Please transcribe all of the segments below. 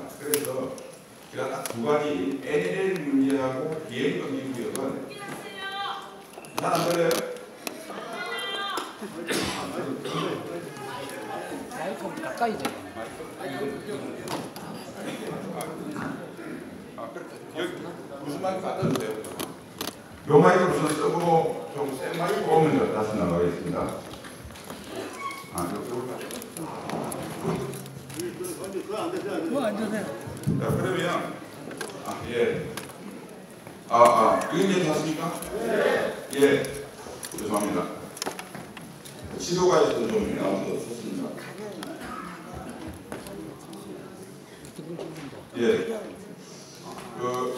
있습니다. 그래서 제가 딱 두 가지 NLL 문제하고 비행금지 구역은 잘 안 들려요? 마이크 가까이 돼. 여기 무슨 마이크 갖다 주세요. 요 마이크로서 쓰고 좀 센 마이크 오면 다시 나가겠습니다. 그거 안 되세요. 자, 그러면 예. 이거 괜찮습니까? 네. 예. 죄송합니다. 시도가 좀 나와서 좋습니다. 예.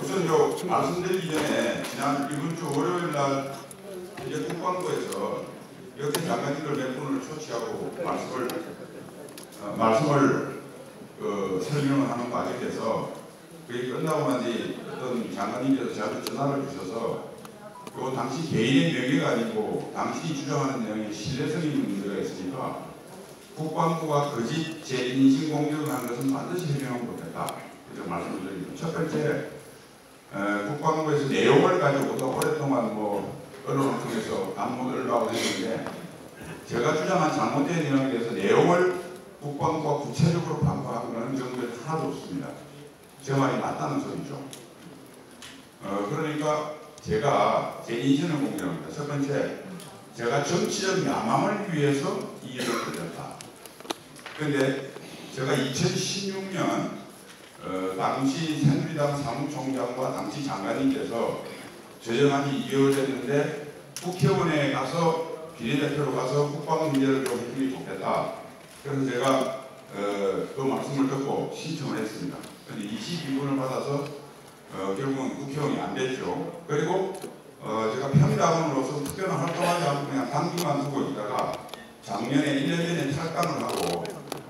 우선 말씀드리기 전에 지난 이번 주 월요일 날 이제 국방부에서 역대 장관님들 몇 분을 초치하고 말씀을 설명을 하는 과정에서 그게 끝나고 난 뒤 어떤 장관님께서 저한테 전화를 주셔서 그 당시 개인의 명예가 아니고 당신이 주장하는 내용에 신뢰성이 있는 문제가 있으니까 국방부가 거짓 재인신 공격을 한 것은 반드시 해명하지 못했다. 이렇게 말씀을 드립니다. 첫 번째, 국방부에서 내용을 가지고도 오랫동안 언론을 통해서 안목을 나오는데 제가 주장한 잘못된 내용에 대해서 내용을 국방부가 구체적으로 반박하는 정도는 하나도 없습니다. 제 말이 맞다는 소리죠. 그러니까 제가 제 인신을 공개합니다. 첫 번째, 제가 정치적 야망을 위해서 이 일을 벌였다. 그런데 제가 2016년 당시 새누리당 사무총장과 당시 장관님께서 조정안이 이어졌는데 국회의원에 가서 비례대표로 가서 국방 문제를 좀 해주기 좋겠다. 그래서 제가 그 말씀을 듣고 신청을 했습니다. 그런데 22분을 받아서 결국은 국회의원이 안 됐죠. 그리고 제가 평당원으로서 특별한 활동하지 않고 그냥 당기만 두고 있다가 작년에 1년 전에 탈당을 하고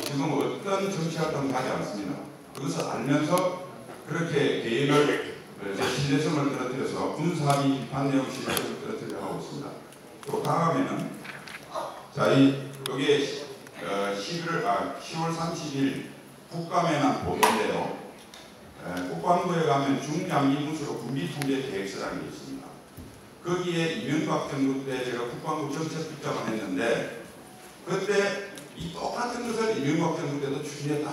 지금 어떤 정치 활동도 하지 않습니다. 그것을 알면서 그렇게 개인을 제 신뢰성을 떨어뜨려서 군사합의 비판 내용 신뢰성을 떨어뜨려 하고 있습니다. 또 다음에는 여기에 10월 30일 국감에만 보도인데요. 국방부에 가면 중장기무수로 군비통제 계획서라는 게 있습니다. 거기에 이명박 정부 때 제가 국방부 정책국장을 했는데 그때 이 똑같은 것을 이명박 정부 때도 추진했다.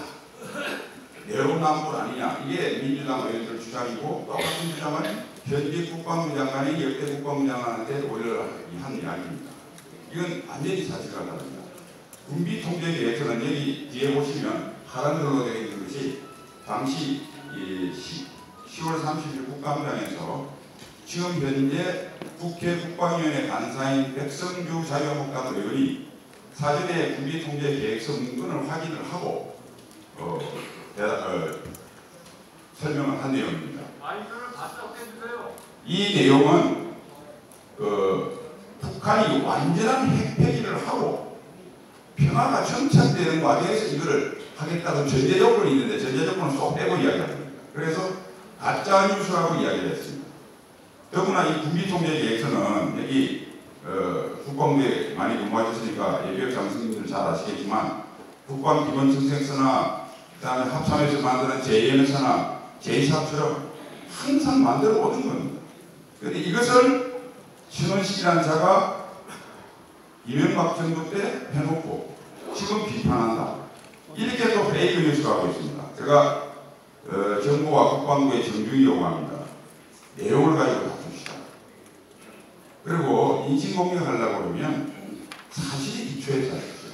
내로남불 아니냐. 이게 민주당 의원들 주장이고 똑같은 주장은 현직 국방부 장관이 역대 국방부 장관한테 오히려 한 이야기입니다. 이건 완전히 사실과 다릅니다. 군비통제 계획서는 여기 뒤에 보시면 하란글로 되어 있는 것이 당시 10월 30일 국감장에서 지금 현재 국회 국방위원회 간사인 백성주 자유한국당 의원이 사전에 군비통제 계획서 문건을 확인을 하고 설명을 한 내용입니다. 이 내용은 북한이 완전한 핵폐기를 하고 평화가 정착되는 과정에서 이거를 하겠다는 전제 조건이 있는데 전제 조건은 쏙 빼고 이야기합니다. 그래서 가짜 뉴스라고 이야기를 했습니다. 더구나 이 군비통제 계획서는 여기 국방부에 많이 근무하셨으니까 예비역 장성님들 잘 아시겠지만 국방기본정책서나 그다음에 합참에서 만드는 제2연서나 제2사처럼 항상 만들어 오는 겁니다. 그런데 이것을 신원식이라는 자가 이명박 정부 때 해놓고 지금 비판한다. 이렇게 또 페이크 뉴스가 하고 있습니다. 제가 정부와 국방부에 정중히 요구합니다. 내용을 가지고 다투시다. 그리고 인신공격하려고 그러면 사실이 기초해서 하십시오.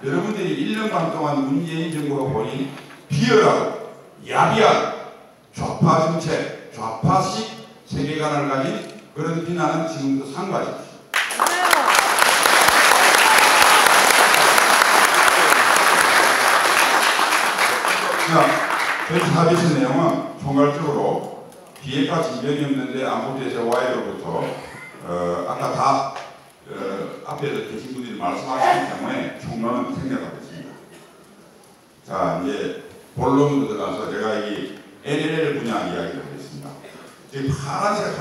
여러분들이 1년 반 동안 문재인 정부가 보인 비열하고 야비한 좌파 정책, 좌파식 세계관을 가진 그런 비난은 지금도 삼가하십시오. 저희 합의서 내용은 총괄적으로 기획과 진전이 없는데 안보대 와이로부터 아까 다 앞에 계신 분들이 말씀하셨기 때문에 총론은 생략하고 있습니다. 자, 이제 본론으로 들어가서 제가 이 NLL 분야 이야기를 하겠습니다. 지금 파란색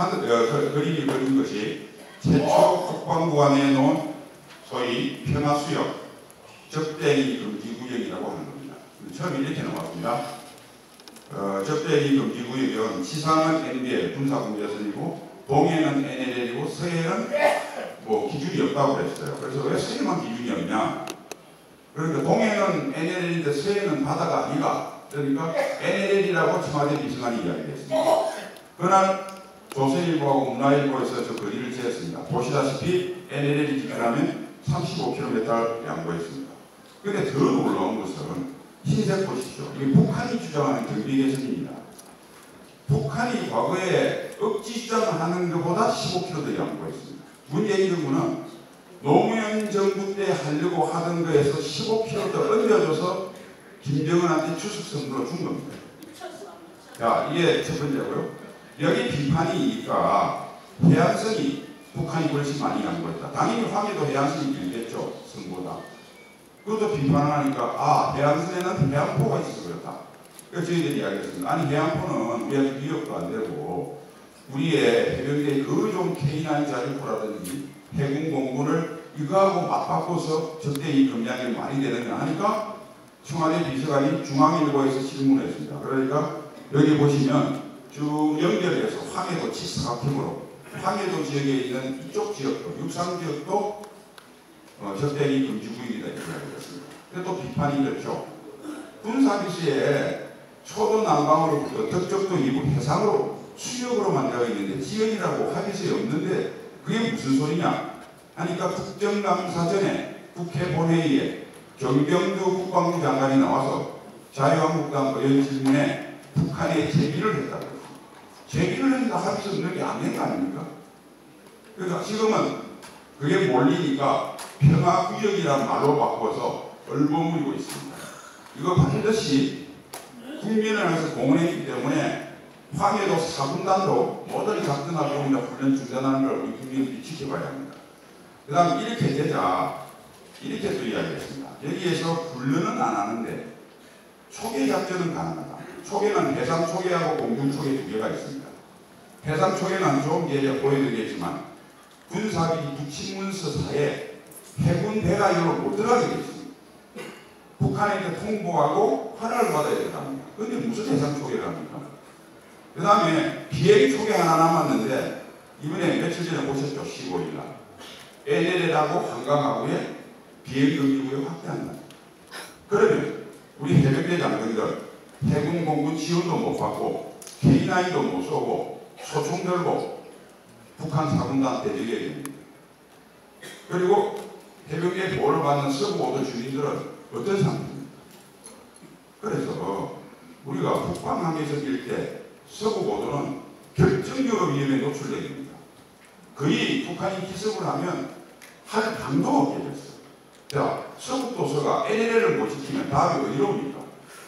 그림이 그린 것이 최초 국방부가 내놓은 소위 평화수역 적대행위 금지 구역이라고 하는 겁니다. 처음에 이렇게 나왔습니다. 적대기 금지구역은 지상은 NBL 군사분계선이고 동해는 NLL이고 서해는 뭐 기준이 없다고 그랬어요. 그래서 왜 서해만 기준이 없냐? 그러니까 동해는 NLL인데 서해는 바다가 아니가. 그러니까 NLL이라고 청와대 비서관이 이야기했습니다. 그날 조선일보하고 문화일보에서 저 거리를 재었습니다. 보시다시피 NLL이 지나면 35km 양보했습니다. 그런데 더 놀라운 것은 흰색 보십시오. 이게 북한이 주장하는 경비개선입니다. 북한이 과거에 억지 주장하는 것보다 15km 더 양보했습니다. 문재인 정부는 노무현 정부 때 하려고 하던 거에서 15km 더 얹어줘서 김정은한테 추석 선물로 준 겁니다. 자, 이게 첫 번째고요. 여기 비판이니까 해안선이 북한이 훨씬 많이 양보했다. 당연히 황해도 해안선이 길겠죠. 선보다. 그것도 비판을 하니까 해안선에는 해안포가 있어서 그렇다. 그래서 저희들이 이야기했습니다. 아니 해안포는 우리한테 위협도 안 되고 우리의 해병대의 그 좋은 K9 자주포라든지 해군 공군을 이거하고 맞바꿔서 적대이 검량이 많이 되느냐 하니까 청와대 비서관이 중앙일보에서 질문했습니다. 그러니까 여기 보시면 쭉 연결해서 황해도 치사각형으로 황해도 지역에 있는 이쪽 지역도 육상 지역도 적대기 금지구역이다 이렇게 이야기했습니다. 근데 또 비판이 그렇죠. 군사비시에 초도 난방으로부터 덕적도 이부 해상으로 수역으로 만들어 있는데 지역이라고 합의서에 없는데 그게 무슨 소리냐 하니까 국정감사전에 국회 본회의에 정병주 국방부 장관이 나와서 자유한국당 의원 질문에 북한에 제기를 했다고 했습니다. 제기를 했는데 합의서 없는 게 안 된 거 아닙니까? 그러니까 지금은 그게 몰리니까 평화구역이라는 말로 바꿔서 얼버무리고 있습니다. 이거 반드시 국민을 위해서 공헌했기 때문에 황해도 4군단도 모든 작전하고 훈련 중단하는 걸 우리 국민들이 지켜봐야 합니다. 그 다음 이렇게 되자 이렇게 또 이야기했습니다. 여기에서 훈련은 안 하는데 초계 작전은 가능하다. 초계는 해상 초계하고 공중 초계 두 개가 있습니다. 해상 초계는 좋은 게 보여드리겠지만 군사비 부친문서사에 해군 배가역으로 못 들어가게 되어 있습니다. 북한에게 통보하고 허락을 받아야 된답니다. 그런데 무슨 해상 초계를 합니까? 그 다음에 비행 초계 하나 남았는데 이번에 며칠 전에 보셨죠? 15일날 NLL하고 한강하고의 비행 금지구역 확대한다. 그러면 우리 해병대 장병들 해군 공군 지원도 못 받고 K9도 못 쏘고 소총 들고 북한 4군단 대적해야 됩니다. 그리고 해병대 보호를 받는 서부5도 주민들은 어떤 상태입니까? 그래서 우리가 북방항에서 뛸 때 서부5도는 결정적으로 위험에 노출되게 됩니다. 거의 북한이 기습을 하면 할 방도 없게 됐어요. 자, 서북도서가 NLL을 못 지키면 다음에 어디로 옵니까?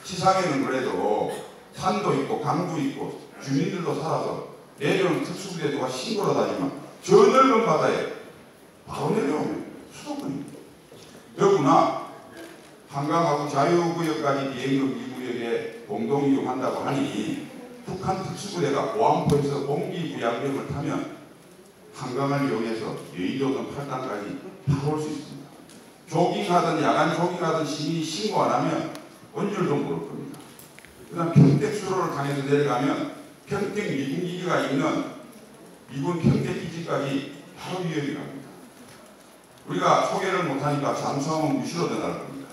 시상에는 그래도 산도 있고 강도 있고 주민들도 살아서 내려오는 특수부대도가 신고로 다니면 저 넓은 바다에 바로 내려오면 수도권입니다. 더구나 한강하고 자유구역까지 비행금지구역에 공동 이용한다고 하니 북한 특수부대가 오암포에서 공기부양력을 타면 한강을 이용해서 여의도 등 팔당까지 바로 올 수 있습니다. 조깅하든 야간 조깅하든 시민이 신고 안 하면 언줄도 모를 겁니다. 그 다음 평택수로를 당해서 내려가면 평택 미군기지가 있는 미군 평택기지까지 바로 위협이 갑니다. 우리가 소개를 못하니까 잠수함은 무시로 전화할 겁니다.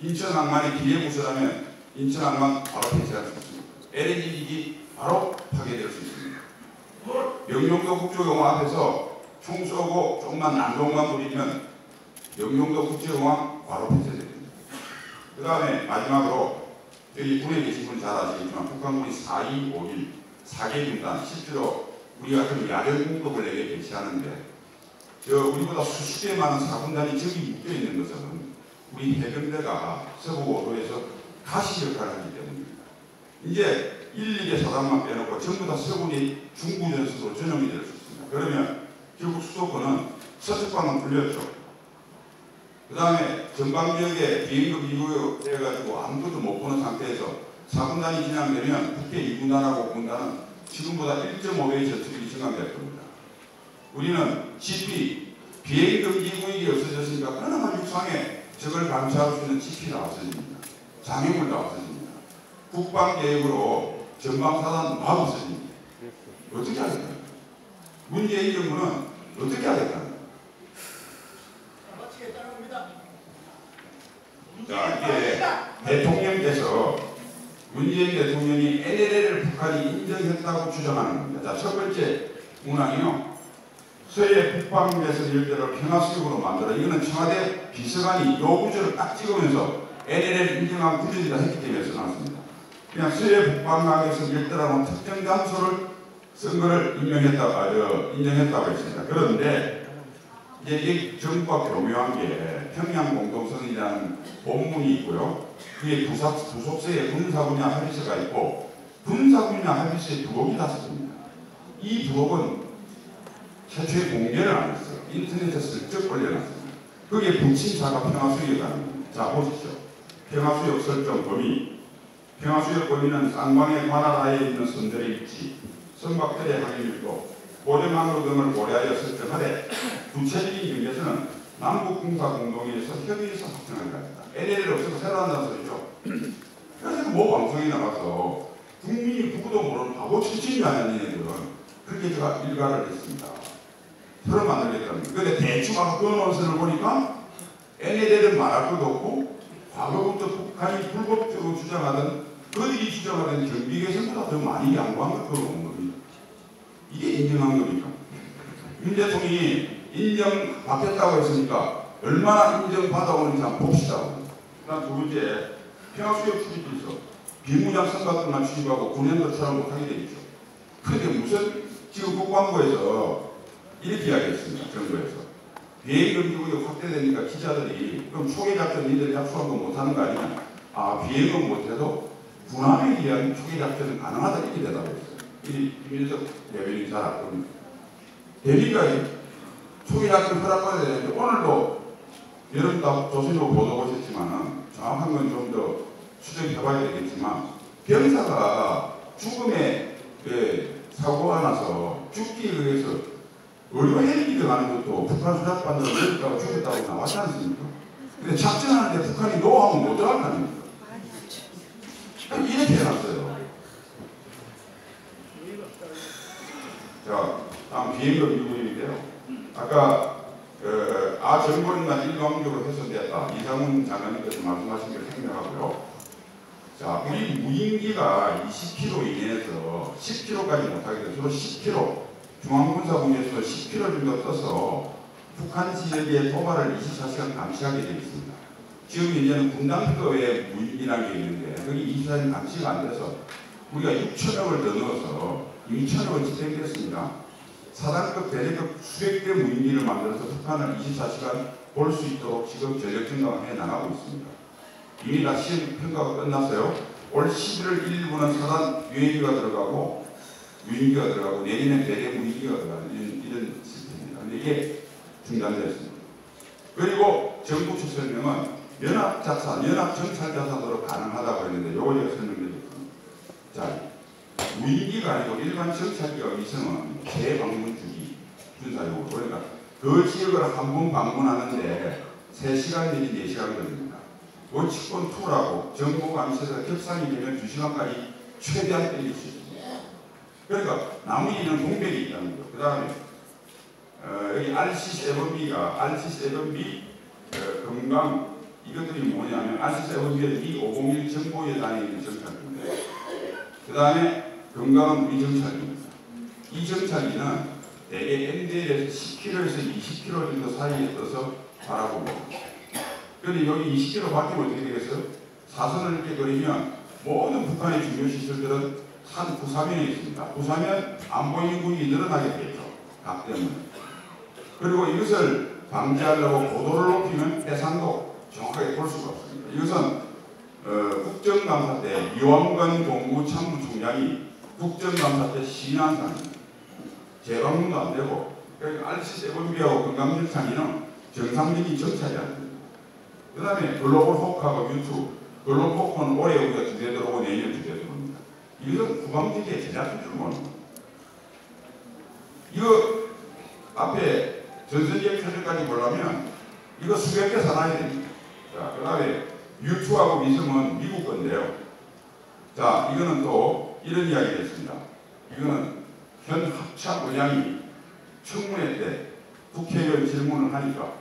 인천항만이 기회무서라면 인천항만 바로 폐쇄할 수 있습니다. LNG기지 바로 파괴될 수 있습니다. 영종도 국제공항 앞에서 총 쏘고 조금만 난동만 부리면 영종도 국제공항 바로 폐쇄됩니다. 그 다음에 마지막으로 여기 군에 계신 분 잘 아시겠지만 북한군이 4.2.5.1 4개 군단 실제로 우리 같은 야전공급을 내게 배치하는데 우리보다 수십 개 많은 4군단이 저기 묶여 있는 것은 우리 해병대가 서부5도에서 가시 역할을 하기 때문입니다. 이제 1, 2개 사단만 빼놓고 전부 다 서군이 중부전선으로 전용이 될 수 있습니다. 그러면 결국 수도권은 서쪽방은 뚫렸죠. 그 다음에 전방지역에 비행금지구역 해가지고 아무것도 못 보는 상태에서 4군단이 진행되면 북해 2군단하고 5군단은 지금보다 1.5배의 전투력이 증강될 겁니다. 우리는 GP, 비행금지구역이 없어졌으니까 그나마 육상에 적을 감시할 수 있는 GP가 없어집니다. 장애물도 없어집니다. 국방계획으로 전방사단 마구 없어집니다. 어떻게 하겠다는 거예요? 문재인 정부는 어떻게 하겠다는 거예요? 자, 이게 대통령께서 문재인 대통령이 NLL을 북한이 인정했다고 주장하는 겁니다. 자, 첫 번째 문항이요. 서해 북방에서 일대로 평화수역으로 만들어. 이거는 청와대 비서관이 요구조를 딱 찍으면서 NLL 인정한 구절이다 했기 때문에 써놨습니다. 그냥 서해 북방에서 일대라는 특정 장소를 선거를 인정했다고 했습니다. 그런데 이제 이 정부가 교묘한 게 평양 공동선언이라는 본문이 있고요. 그게 부속서에 군사분야 합의서가 있고 군사분야 합의서에 부록이 다 써집니다. 이 부록은 최초에 공개를 안 했어요. 인터넷에 슬쩍 올려놨습니다. 그게 북침사가 평화수역에 가는 겁니다. 자, 보십시오. 평화수역 설정 범위. 평화수역 범위는 쌍방의 관할하에 있는 선들의 위치, 선박들의 항해밀도, 고령항로 등을 고려하여 설정하되 구체적인 경계에서는 남북군사공동회에서 협의해서 확정하게 합니다. NLL 없어서 새로 한다는 소리죠. 그래서 뭐 방송에 나가서 국민이 누구도 모르는 바보 출신이 아닌 애들은 그렇게 제가 일가를 했습니다. 새로 만들겠다는 거예요. 근데 대충 아까 그 논선을 보니까 NLL은 말할 것도 없고 과거부터 북한이 불법적으로 주장하던 그들이 주장하던 경비개선보다 더 많이 양보한 걸 그런 겁니다. 이게 인정한 겁니까? 윤 대통령이 인정받겠다고 했으니까 얼마나 인정받아오는지 한번 봅시다. 그다음 두 번째, 평화수역 출입에서 비무장 선박들만 출입하고 군행도 촬영 못하게 되겠죠. 그런데 무슨 지금 국방부에서 이렇게 이야기했습니다. 정부에서. 비행금지구역 확대되니까 기자들이 그럼 초계작전 니들이 합수한 거 못하는 거 아니냐. 아, 비행은 못해도 군함에 의한 초계작전은 가능하다 이렇게 대답을 했어요. 이 김일성 대변인 잘 알거든요. 되니까 초계작전 허락받아야 되는데 오늘도 여러분 다 조선일보 보도 보셨지만 정확한 건 좀 더 추적해봐야 되겠지만 병사가 죽음에 사고가 나서 죽기에 의해서 의료 헬기를 가는 것도 북한 수락반대로 내렸다고 죽였다고 나왔지 않습니까? 근데 작전하는데 북한이 노하면 못 들어갈 거 아닙니까? 이렇게 해놨어요. 자, 다음 비행금 미국인데요. 아까 정권만 일방적으로 훼손됐다. 이상훈 장관님께서 말씀하신 걸 생략하고요. 자, 우리 무인기가 20km 이내에서 10km까지 못하게 돼서 주로 10km, 중앙군사분에서 10km 정도 떠서 북한 지역의 도발을 24시간 감시하게 되어 있습니다. 지금 이제는 분당급의 무인기라는 게 있는데 거기 24시간 감시가 안 돼서 우리가 6천억을 더 넣어서 6천억을 집행했습니다. 사단급, 대대급 수백 대 무인기를 만들어서 북한을 24시간 볼 수 있도록 지금 전력 증강을 해 나가고 있습니다. 이미 다 시험 평가가 끝났어요. 올 11월 1일부는 사단 UAV가 들어가고 무인기가 들어가고 내년에 대대 무인기가 들어가는 이런 시스템입니다. 근데 이게 중단되었습니다. 그리고 정부 측 설명은 연합작사, 연합정찰자사도로 가능하다고 했는데 요거 제가 설명드리겠습니다. 자, 무인기가 아니고 일반 정찰기와 위성은 재방문 주기 군사용으로 그러니까 그 지역을 한 번 방문하는데 3시간 내지 4시간 걸립니다. 원칙권 2라고 정보 감시에서 격상이 되면 2시간까지 최대한 때릴 수 있습니다. 그러니까 나머지는 공백이 있다는 거죠. 그 다음에 여기 RC7B가 RC7B 금강 이것들이 뭐냐면 RC7B는 이501 정보예단에 있는 정찰기인데 그 다음에 금강은 우리 정찰기입니다. 이 정찰기는 대개 MDL에서 10km에서 20km 정도 사이에 떠서 바라봅니다. 그런데 여기 20km 바뀌면 어떻게 되겠어요? 사선을 이렇게 그리면 모든 북한의 중요 시설들은 산 부사면에 있습니다. 부사면 안 보이는 군이 늘어나게 되겠죠. 각 때문에. 그리고 이것을 방지하려고 고도를 높이면 해상도 정확하게 볼 수가 없습니다. 이것은 국정감사 때 이완관 동부참모총장이 국정감사 때 시인한 사항입니다. 재방문도 안 되고 RC7B하고 금강정찰기는 정상적인 정찰이 안 됩니다. 그 다음에 글로벌 호크하고 유튜브, 글로벌 호크는 올해 우리가 2대 들어오고 내년 2대 들어옵니다. 이것은 국방지기의 제작 수준을 보는 겁니다. 이거 앞에 전선지역 표준까지 보려면 이거 수백 개 사놔야 됩니다. 자, 그 다음에 유튜브하고 위성은 미국 건데요. 자, 이거는 또 이런 이야기가 있습니다. 이거는 현 합참 의장이 청문회 때 국회의원 질문을 하니까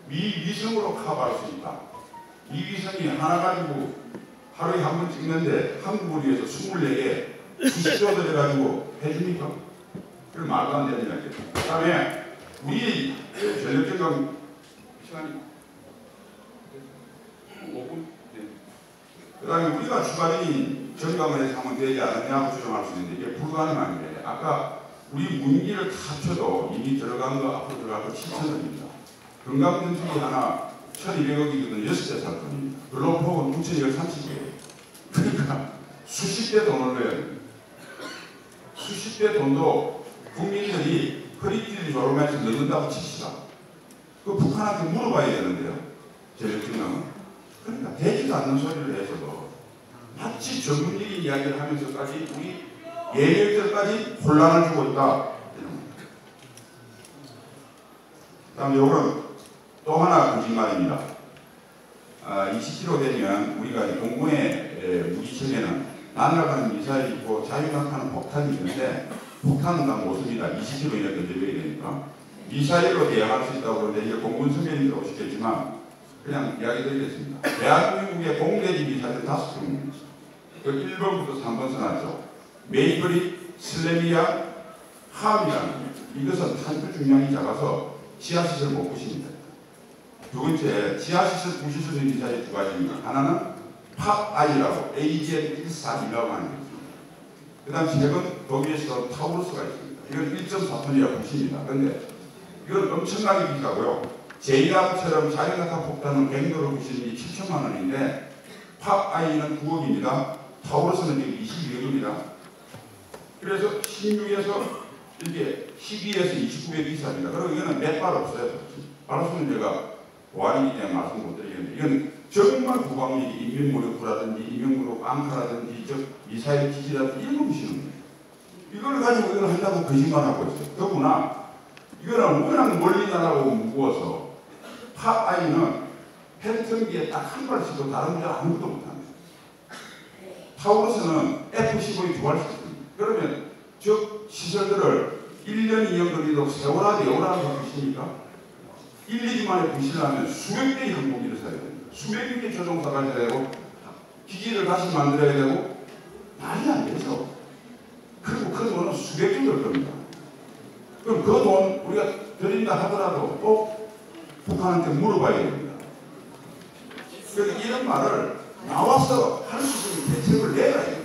미위성으로 커버할 수 있다. 미위성이 하나 가지고 하루에 한 번 찍는데 한국을 위해서 24개 90조 들여가지고 해줍니까? 그럼 말도 안 되는 이야기예요. 그 다음에 우리 전력증강 시간이 5분? 네. 그 다음에 우리가 추가적인 정강을 해서 하면 되지 않느냐고 주장할 수 있는데 이게 불가능한 거예요. 아까 우리 문기를 다 쳐도 이미 들어간 거 앞으로 들어갈 거 7,000원입니다. 건강전투기 하나 1,200억이거든 6대 살 돈입니다. 글로포는 9,230개예요. 그러니까 수십 대 돈을 내야 됩니다. 수십 대 돈도 국민들이 허리띠를 조르면서 넣는다고 칩시다. 그 북한한테 물어봐야 되는데요. 전력증강은. 그러니까 되지도 않는 소리를 해서도 마치 전문적인 이야기를 하면서까지 우리 예력들까지 혼란을 주고 있다. 그 다음에 요거는 또 하나 거짓말입니다. 20km 되면 우리가 공군의 무기체계는 날아가는 미사일이 있고 자유낙하는 폭탄이 있는데 폭탄은 다 못 씁니다. 20km 이내 던져줘야 되니까. 미사일로 대항할 수 있다고 그러는데 이게 공군 선배님도 오시겠지만 그냥 이야기 드리겠습니다. 대한민국의 공대지 미사일 5종입니다. 그 1번부터 3번 써놨죠. 메이브리, 슬레미아, 함이라는 이것은 탄두 중량이 작아서 지하시설 못 부십니다. 두 번째, 지하시설 부실 수 있는 미사일 2가지입니다. 하나는 팝아이라고 AGN-142라고 하는 게 있습니다. 그 다음 최근 독일에서 타우루스가 있습니다. 이건 1.4톤이라고 부십니다. 그런데 이건 엄청나게 비싸고요. 제이람처럼 자유낙하 폭탄은 100도로 부시는 게 7천만 원인데 팝아이는 9억입니다. 타우루스는 지금 22억입니다. 그래서 16에서 이게 12에서 29배 비쌉니다. 그리고 이거는 몇 발 없어요. 발없으면 제가 보안이기 때문에 말씀 못 드리겠는데 이건 정말 국방력이 인민무력부라든지 인민무력 앙카라든지 미사일 기지라든지 이런 거 보시는 거예요. 이걸 가지고 이걸 한다고 거짓말하고 있어요. 더구나 이거는 워낙 멀리 나라고 무거워서 팝아이는 팬텀기에 딱 한 발 쏘고 다른 데 아무것도 못합니다. 타우루스는 F-15에 2발 쏘습니다. 그러면 즉 시설들을 1년 2년 걸리도록 세월하게 오라고 하십니까? 1, 2주 만에 부실하면 수백 개의 항공기를 사야 됩니다. 수백 개의 조종사가 해야 되고 기기를 다시 만들어야 되고 말이 안 되죠. 그리고 그 돈은 수백 조 들 겁니다. 그럼 그 돈 우리가 드린다 하더라도 또 북한한테 물어봐야 됩니다. 그래서 이런 말을 나와서 할 수 있는 대책을 내야 됩니다.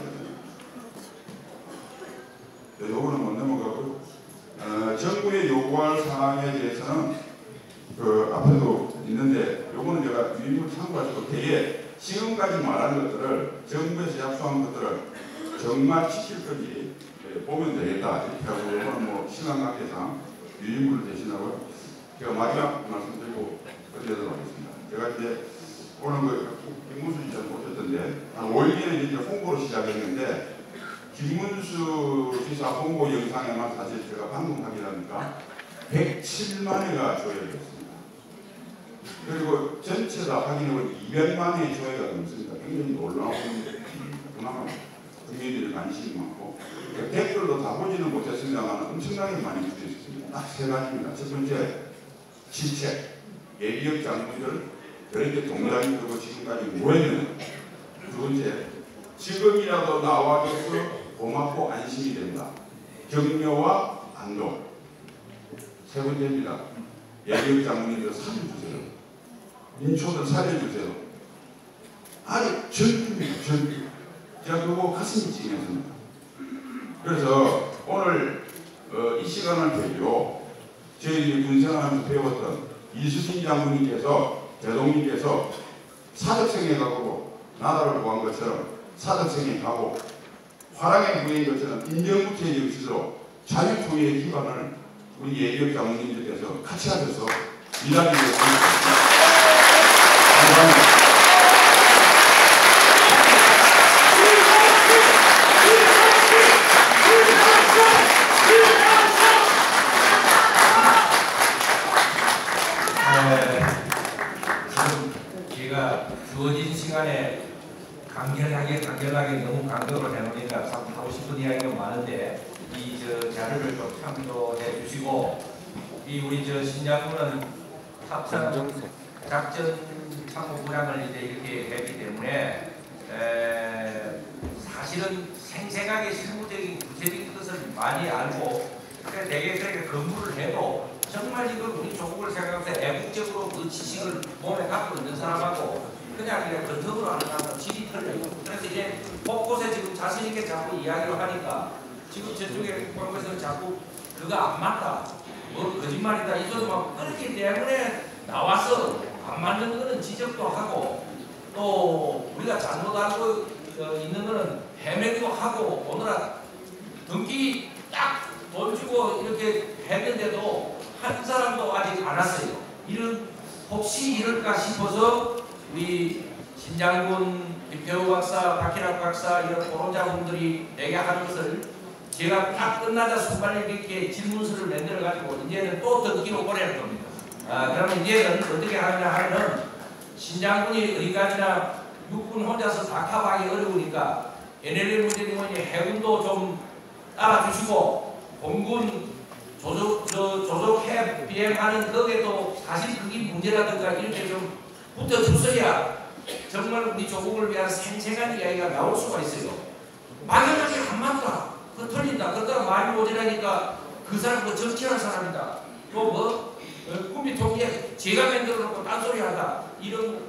요거는 못 넘어가고 정부의 요구할 사항에 대해서는 그 앞에도 있는데 요거는 제가 유인물 참고하시고 되게 지금까지 말한 것들을 정부에서 약속한 것들을 정말 지킬까지 보면 되겠다. 이렇게 하고 요거는 뭐 시간 관계상 유인물을 대신하고 제가 마지막 말씀드리고 끝내도록 하겠습니다. 제가 이제 오늘 그 김문수 지사는 오셨던데 한 5일 전에 이제 홍보를 시작했는데 김문수 지사 홍보 영상에만 사실 제가 방금 확인하니까 107만 회가 조회됐습니다. 그리고 전체 다 확인해보면 200만 회 조회가 넘습니다. 굉장히 놀라운 그나마 국민들이 관심이 많고 댓글도 다 보지는 못했습니다만 엄청나게 많이 주셨습니다. 딱 3가지입니다. 첫 번째, 질책. 예비역 장군들 저렇게 동작이 들고 지금까지 뭐했느냐. 두 번째, 지금이라도 나와줘서 고맙고 안심이 된다. 격려와 안도. 세 번째입니다. 예비역 장군님들 살려주세요. 민초들 살려주세요. 아주 절규입니다. 절규. 제가 그거 가슴이 찡했습니다. 그래서 오늘 이 시간을 계기로 저희 군생활하면서 배웠던 이수진 장군님께서 대통령님께서 사적생에 가고 나라를 구한 것처럼 사적생에 가고 화랑의 부여인 것처럼 인정무태의 역시도 자유통일의 기반을 우리 예비역 장군님들께서 같이 하셔서 일하기 위해서 감사합니다. 지금 제가 주어진 시간에 간결하게 이야기 너무 강조를 해놓으니까 참 하고 싶은 이야기가 많은데 이 자료를 좀 참조해 주시고 이 우리 신장군은 합참 작전 참모부장을 이제 이렇게 했기 때문에 사실은 생생하게 실무적인 구체적인 것을 많이 알고 되게 그렇게 근무를 해도 정말 이걸 우리 조국을 생각해서 애국적으로 그 지식을 몸에 갖고 있는 사람하고 그냥 건성으로 하는 사람은 질이 틀려요. 그래서 이제 곳곳에 지금 자신있게 자꾸 이야기를 하니까 지금 저쪽에 보면서 자꾸 그거 안 맞다, 뭐 거짓말이다 이 소리 막 그렇기 때문에 나와서 안 맞는 거는 지적도 하고 또 우리가 잘못 알고 있는 거는 해명도 하고 오늘은 등기 딱 돈 주고 이렇게 했는데도 한 사람도 아직 안 왔어요. 혹시 이럴까 싶어서 우리 신장군, 김태우 박사, 박희락 박사 이런 토론자분들이 내게 하는 것을 제가 딱 끝나자 순간에 이렇게 질문서를 만들어 가지고 이제는 또 등기로 보낼 겁니다. 그러면 이제는 어떻게 하느냐 하면은 신장군이 어디까지나 육군 혼자서 다 커버하기 어려우니까 NLL 문제님은 해군도 좀 따라주시고 공군 조족해 비행하는 거에도 사실 그게 문제라든가 이렇게 좀 붙어줬어야 정말 우리 조국을 위한 생생한 이야기가 나올 수가 있어요. 막연하게 안 맞다, 그거 틀린다, 그러다가 말이 모자라니까 그 사람 뭐 정치하는 사람이다, 또 꿈이 통해 제가 만들어 놓고 딴소리 한다, 이런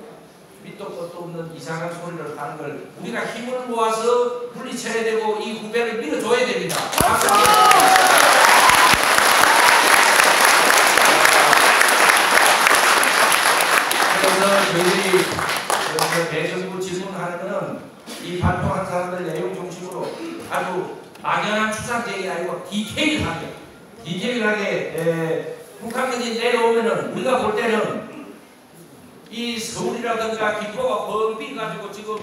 밑도 끝도 없는 이상한 소리를 하는 걸 우리가 힘을 모아서 물리쳐야 되고 이 후배를 밀어줘야 됩니다. 그래서 저희들이 대정부 질문하는 이 발표한 사람들 내용 중심으로 아주 막연한 추상적이 아니고 디테일하게 북한군이 내려오면은 우리가 볼 때는 이 서울이라든가 김포가 뻥 가지고 지금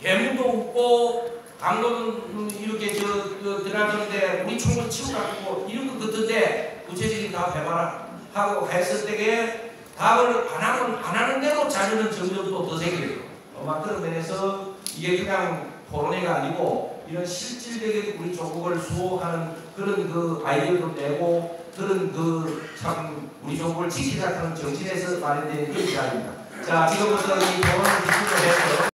대문도 없고 강동은 이렇게 들어가는데 우리 총을 치고 가지고 이런 것 같은데 구체적인 답 해봐라 하고 했을 때에 답을 안 하는 대로 자료는 점점 더 생겨요. 막 그런 면에서 이게 그냥 토론회가 아니고 이런 실질적인 우리 조국을 수호하는 그런 그 아이디어도 내고 그런 참 우리 조국을 지키자는 정신에서 마련된 이 자리입니다. 자, 지금부터 이 토론을 기술로 해서